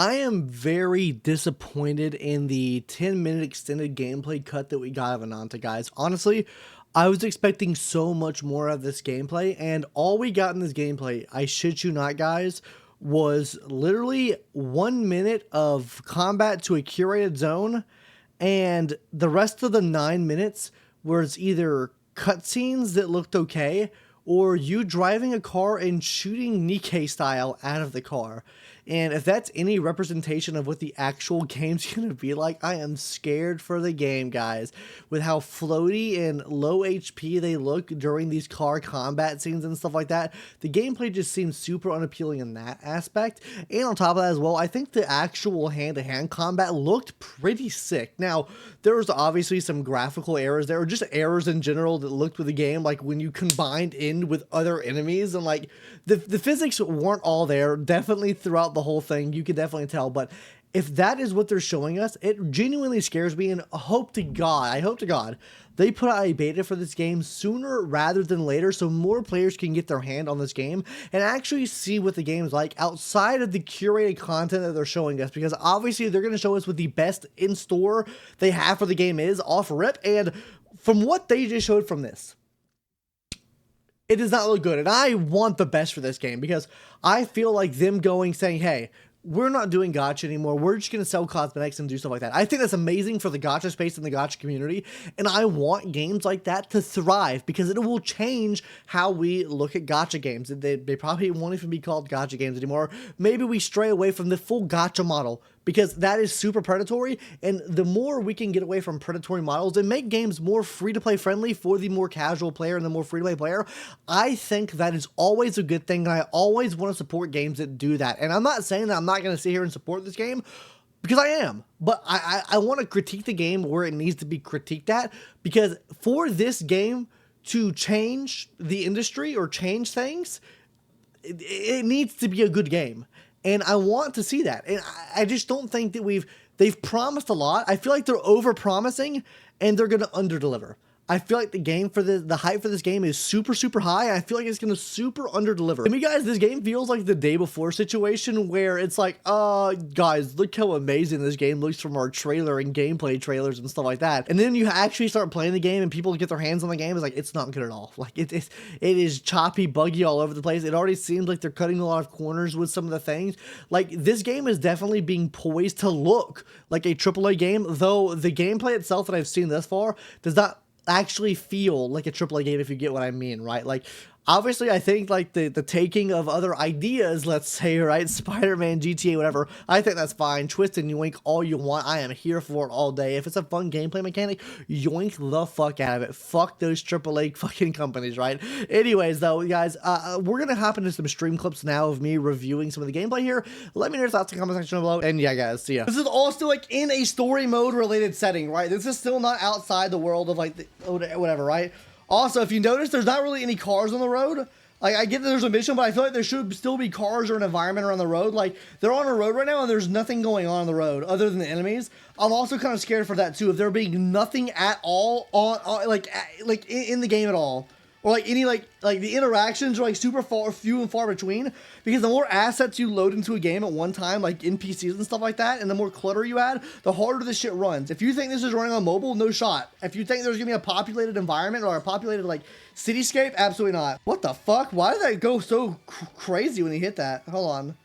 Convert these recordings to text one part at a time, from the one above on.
I am very disappointed in the 10-minute extended gameplay cut that we got of Ananta, guys. Honestly, I was expecting so much more of this gameplay, and all we got in this gameplay, I shit you not, guys, was literally 1 minute of combat to a curated zone, and the rest of the 9 minutes was either cutscenes that looked okay, or you driving a car and shooting Nikkei style out of the car. And if that's any representation of what the actual game's gonna be like, I am scared for the game, guys. With how floaty and low HP they look during these car combat scenes and stuff like that, the gameplay just seems super unappealing in that aspect. And on top of that as well, I think the actual hand-to-hand combat looked pretty sick. Now, there was obviously some graphical errors there, or just errors in general that looked with the game, like when you combined in with other enemies, and like the physics weren't all there, definitely throughout the whole thing, you could definitely tell. But if that is what they're showing us, it genuinely scares me, and I hope to God they put out a beta for this game sooner rather than later, so more players can get their hand on this game and actually see what the game's like outside of the curated content that they're showing us, because obviously they're going to show us what the best in store they have for the game is off rip. And from what they just showed from this, it does not look good, and I want the best for this game, because I feel like them saying, hey, we're not doing gacha anymore, we're just going to sell cosmetics and do stuff like that. I think that's amazing for the gacha space and the gacha community, and I want games like that to thrive, because it will change how we look at gacha games. They probably won't even be called gacha games anymore. Maybe we stray away from the full gacha model, because that is super predatory, and the more we can get away from predatory models and make games more free-to-play friendly for the more casual player and the more free-to-play player, I think that is always a good thing, and I always want to support games that do that. And I'm not saying that I'm not going to sit here and support this game, because I am, but I want to critique the game where it needs to be critiqued at, because for this game to change the industry or change things, it needs to be a good game. And I want to see that. And I just don't think that they've promised a lot. I feel like they're over promising and they're going to under deliver. I feel like the game for the hype for this game is super, super high. I feel like it's going to super under deliver. I mean, guys, this game feels like the day before situation where it's like, guys, look how amazing this game looks from our trailer and gameplay trailers and stuff like that. And then you actually start playing the game and people get their hands on the game. It's like, it's not good at all. Like it is choppy, buggy all over the place. It already seems like they're cutting a lot of corners with some of the things. Like, this game is definitely being poised to look like a AAA game, though the gameplay itself that I've seen thus far does not actually feel like a AAA game, if you get what I mean, right? Like, obviously, I think like the taking of other ideas, let's say, right, Spider-Man, GTA, whatever, I think that's fine. Twist and yoink all you want. I am here for it all day. If it's a fun gameplay mechanic, yoink the fuck out of it. Fuck those AAA fucking companies, right? Anyways, though, guys, we're gonna hop into some stream clips now of me reviewing some of the gameplay here. Let me know your thoughts in the comment section below, and yeah, guys, see ya. This is all still like in a story mode related setting, right? This is still not outside the world of like whatever, right? Also, if you notice, there's not really any cars on the road. Like, I get that there's a mission, but I feel like there should still be cars or an environment around the road. Like, they're on a road right now, and there's nothing going on the road other than the enemies. I'm also kind of scared for that, too, of there being nothing at all in the game at all. Or, like, any, like the interactions are, like, super few and far between. Because the more assets you load into a game at one time, like NPCs and stuff like that, and the more clutter you add, the harder this shit runs. If you think this is running on mobile, no shot. If you think there's gonna be a populated environment or a populated, like, cityscape, absolutely not. What the fuck? Why did that go so crazy when he hit that? Hold on.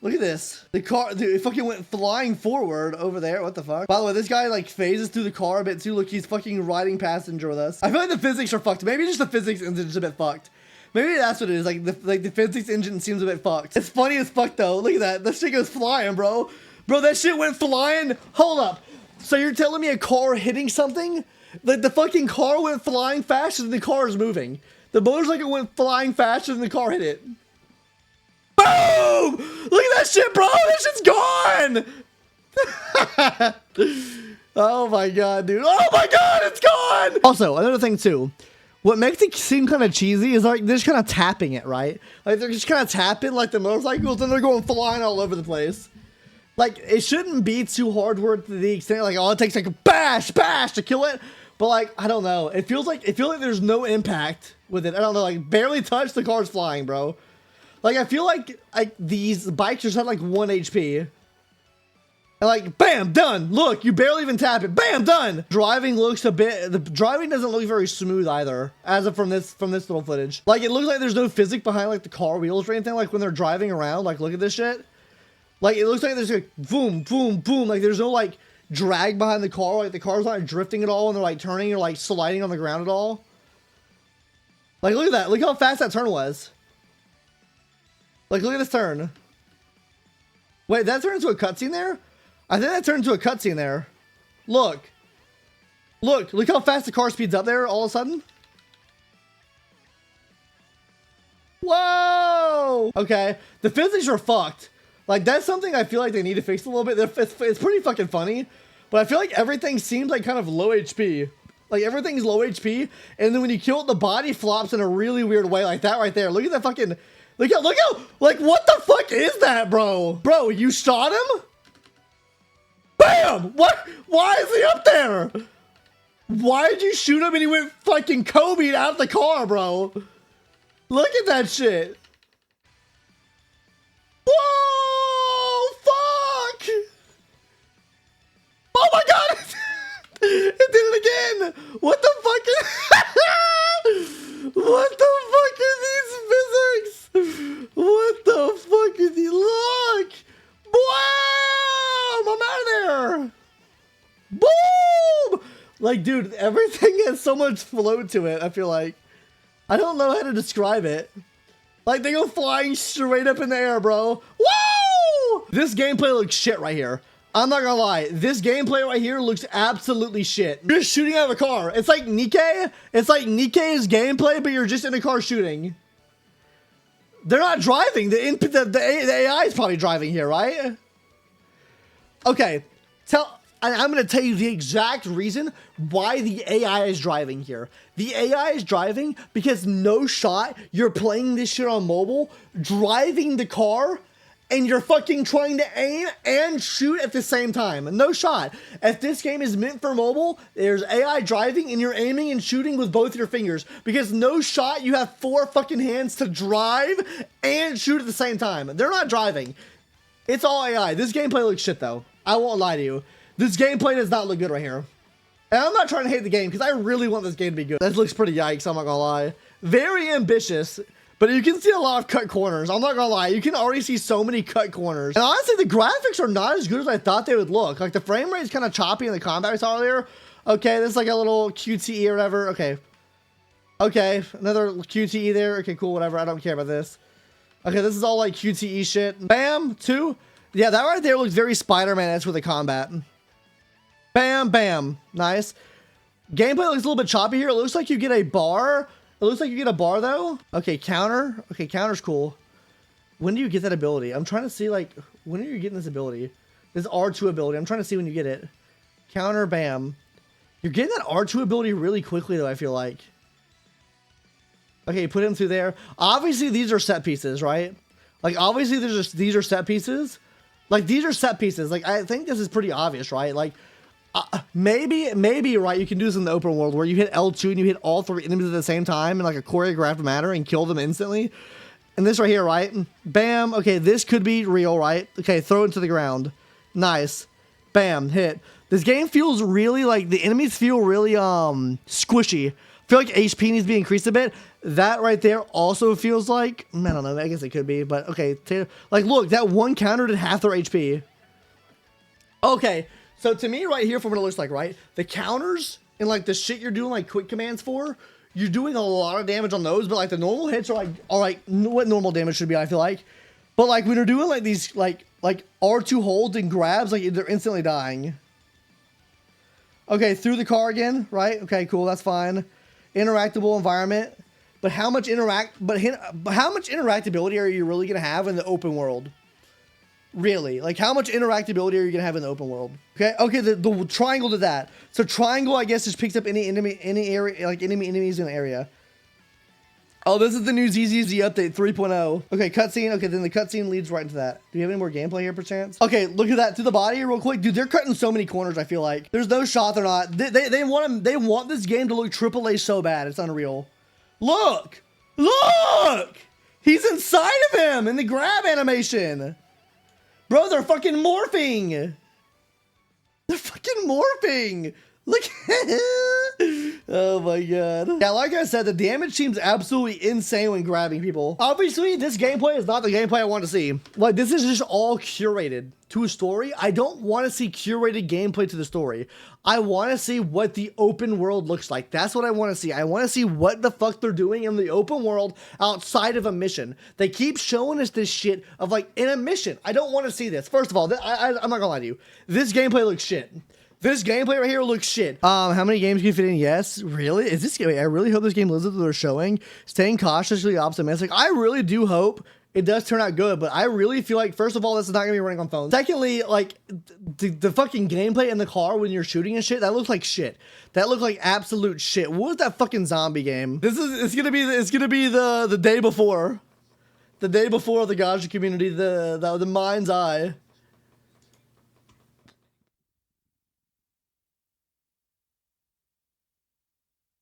Look at this. The car, dude, it fucking went flying forward over there. What the fuck? By the way, this guy, like, phases through the car a bit, too. Look, he's fucking riding passenger with us. I feel like the physics are fucked. Maybe just the physics engine's a bit fucked. Maybe that's what it is. Like, the physics engine seems a bit fucked. It's funny as fuck, though. Look at that. That shit goes flying, bro. Bro, that shit went flying. Hold up. So you're telling me a car hitting something? Like, the fucking car went flying faster than the car is moving. The motorcycle went flying faster than the car hit it. Boom! Look at that shit, bro! That shit's gone! Oh my god, dude. Oh my god, it's gone! Also, another thing, too. What makes it seem kind of cheesy is, like, they're just kind of tapping it, right? Like, they're just kind of tapping, like, the motorcycles, and they're going flying all over the place. Like, it shouldn't be too hard to the extent, like, oh, it takes, like, a bash to kill it. But, like, I don't know. It feels like there's no impact with it. I don't know, like, barely touch, the car's flying, bro. Like, I feel like these bikes just have, like, 1 HP. And like, bam, done. Look, you barely even tap it. Bam, done. Driving looks a bit, the driving doesn't look very smooth either, as of from this little footage. Like, it looks like there's no physics behind like the car wheels or anything, like when they're driving around. Like, look at this shit. Like, it looks like there's like boom, boom, boom. Like, there's no like drag behind the car. Like, the car's not drifting at all and they're like turning or like sliding on the ground at all. Like, look at that. Look how fast that turn was. Like, look at this turn. Wait, that turned into a cutscene there? I think that turned into a cutscene there. Look. Look how fast the car speeds up there all of a sudden. Whoa! Okay, the physics are fucked. Like, that's something I feel like they need to fix a little bit. It's pretty fucking funny, but I feel like everything seems like kind of low HP. Like, everything's low HP, and then when you kill it, the body flops in a really weird way, like that right there. Look at that fucking... Look how... Like, what the fuck is that, bro? Bro, you shot him? Bam! What? Why is he up there? Why did you shoot him and he went fucking Kobe out of the car, bro? Look at that shit. Whoa! Fuck! Oh my god! It did it again! What the fuck is... What the fuck are these physics? What the fuck is he? Look! Boom! I'm out of there! Boom! Like, dude, everything has so much flow to it, I feel like. I don't know how to describe it. Like, they go flying straight up in the air, bro. Woo! This gameplay looks shit right here. I'm not gonna lie. This gameplay right here looks absolutely shit. You're just shooting out of a car. It's like Nikkei. It's like Nikkei's gameplay, but you're just in a car shooting. They're not driving. The AI is probably driving here, right? Okay. I'm going to tell you the exact reason why the AI is driving here. The AI is driving because no shot, you're playing this shit on mobile, driving the car, and you're fucking trying to aim and shoot at the same time. No shot. If this game is meant for mobile, there's AI driving and you're aiming and shooting with both your fingers. Because no shot, you have 4 fucking hands to drive and shoot at the same time. They're not driving. It's all AI. This gameplay looks shit though. I won't lie to you. This gameplay does not look good right here. And I'm not trying to hate the game because I really want this game to be good. This looks pretty yikes, I'm not gonna lie. Very ambitious, but you can see a lot of cut corners. I'm not gonna lie, you can already see so many cut corners. And honestly, the graphics are not as good as I thought they would look. Like, the frame rate is kind of choppy in the combat I saw earlier. Okay, this is like a little QTE or whatever. Okay. Okay, another QTE there. Okay, cool, whatever. I don't care about this. Okay, this is all like QTE shit. Bam, 2. Yeah, that right there looks very Spider-Man-esque with the combat. Bam, bam. Nice. Gameplay looks a little bit choppy here. It looks like you get a bar. It looks like you get a bar, though. Okay, counter. Okay, counter's cool. When do you get that ability? I'm trying to see, like, when are you getting this ability? This R2 ability. I'm trying to see when you get it. Counter, bam. You're getting that R2 ability really quickly, though, I feel like. Okay, put him through there. Obviously, these are set pieces, right? Like, obviously, these are set pieces. Like, these are set pieces. Like, I think this is pretty obvious, right? Like, maybe, right, you can do this in the open world where you hit L2 and you hit all 3 enemies at the same time in like a choreographed manner and kill them instantly. And this right here, right? Bam. Okay, this could be real, right? Okay, throw it to the ground. Nice. Bam, hit. This game feels really like, the enemies feel really squishy. I feel like HP needs to be increased a bit. That right there also feels like, I don't know, I guess it could be, but okay. Like, look, that one counter did half their HP. Okay. So to me right here, from what it looks like, right, the counters and like the shit you're doing like quick commands for, you're doing a lot of damage on those, but like the normal hits are like what normal damage should be, I feel like. But like when you're doing like these like R2 holds and grabs, like they're instantly dying. Okay, through the car again, right? Okay, cool, that's fine. Interactable environment, but how much interactability are you really gonna have in the open world? Really, like how much interactability are you gonna have in the open world? Okay, the triangle did that. So triangle, I guess, just picks up any area, like enemies in the area. Oh, this is the new ZZZ update 3.0. Okay, cutscene. Okay, then the cutscene leads right into that. Do you have any more gameplay here, perchance? Okay, look at that, to the body real quick, dude. They're cutting so many corners. I feel like there's no shot they're not. They want this game to look AAA so bad, it's unreal. Look, he's inside of him in the grab animation. Bro, they're fucking morphing. They're fucking morphing. Look. Oh my god. Yeah, like I said, the damage seems absolutely insane when grabbing people. Obviously, this gameplay is not the gameplay I want to see. Like, this is just all curated to a story. I don't want to see curated gameplay to the story. I want to see what the open world looks like. That's what I want to see. I want to see what the fuck they're doing in the open world outside of a mission. They keep showing us this shit of like in a mission. I don't want to see this. First of all, I'm not gonna lie to you. This gameplay looks shit. This gameplay right here looks shit. How many games can you fit in? Yes. Really? Is this game? I really hope this game lives up to what they're showing. Staying cautiously optimistic. I really do hope it does turn out good, but I really feel like, first of all, this is not gonna be running on phones. Secondly, like the fucking gameplay in the car when you're shooting and shit, that looks like shit. That looked like absolute shit. What was that fucking zombie game? It's gonna be the day before. The day before the Gacha community, the mind's eye.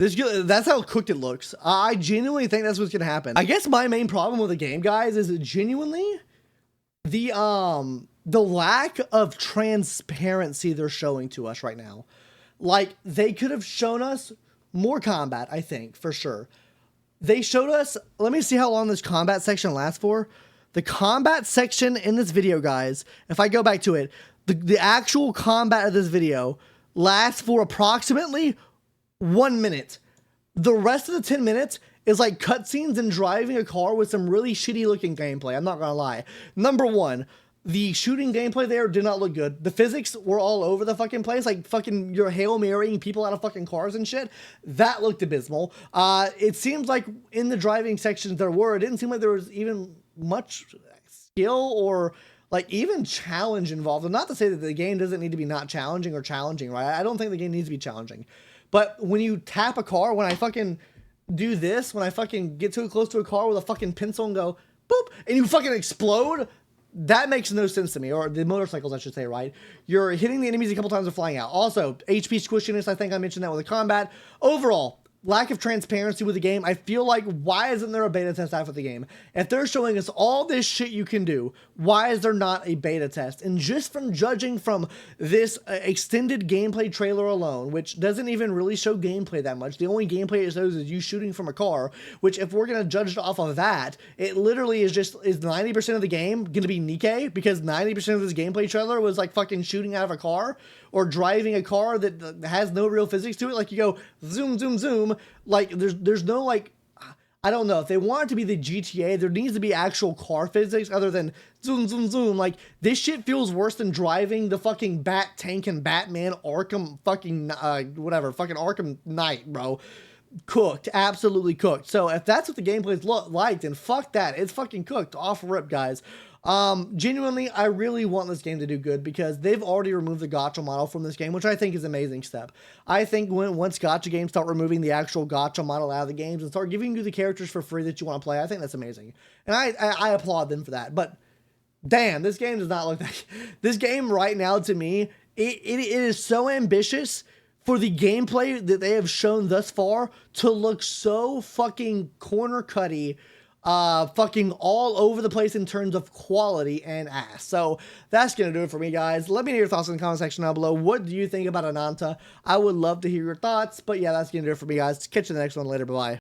That's how cooked it looks. I genuinely think that's what's gonna happen. I guess my main problem with the game, guys, is genuinely the lack of transparency they're showing to us right now. Like, they could have shown us more combat, I think, for sure. They showed us, let me see how long this combat section lasts for. The combat section in this video, guys, if I go back to it, the actual combat of this video lasts for approximately 1 minute. The rest of the 10 minutes is like cutscenes and driving a car with some really shitty looking gameplay. I'm not gonna lie. Number one, the shooting gameplay there did not look good. The physics were all over the fucking place. Like fucking you're Hail Marying people out of fucking cars and shit. That looked abysmal. It seems like in the driving sections it didn't seem like there was even much skill or like even challenge involved. And not to say that the game doesn't need to be not challenging or challenging, right? I don't think the game needs to be challenging. But when you tap a car, when I fucking do this, when I fucking get too close to a car with a fucking pencil and go, boop, and you fucking explode, that makes no sense to me. Or the motorcycles, I should say, right? You're hitting the enemies a couple times and flying out. Also, HP squishiness, I think I mentioned that with the combat. Overall, lack of transparency with the game. I feel like, why isn't there a beta test out for the game? If they're showing us all this shit you can do, why is there not a beta test? And just from judging from this extended gameplay trailer alone, which doesn't even really show gameplay that much, the only gameplay it shows is you shooting from a car, which if we're going to judge it off of that, it literally is 90% of the game going to be Nikkei? Because 90% of this gameplay trailer was like fucking shooting out of a car or driving a car that has no real physics to it. Like you go zoom, zoom, zoom. Like there's no like, I don't know, if they want it to be the GTA, there needs to be actual car physics other than zoom, zoom, zoom. Like this shit feels worse than driving the fucking Bat Tank and Batman Arkham fucking whatever, fucking Arkham Knight, bro. Cooked, absolutely cooked. So if that's what the gameplay's like, then fuck that. It's fucking cooked off rip, guys. Genuinely, I really want this game to do good because they've already removed the gacha model from this game, which I think is an amazing step. I think once gacha games start removing the actual gacha model out of the games and start giving you the characters for free that you want to play, I think that's amazing. And I applaud them for that. But damn, this game does not look that. This game right now, to me, it is so ambitious for the gameplay that they have shown thus far to look so fucking corner cutty, fucking all over the place in terms of quality and ass. So that's gonna do it for me, guys. Let me know your thoughts in the comment section down below. What do you think about Ananta? I would love to hear your thoughts. But yeah, that's gonna do it for me, guys. Catch you in the next one later. Bye.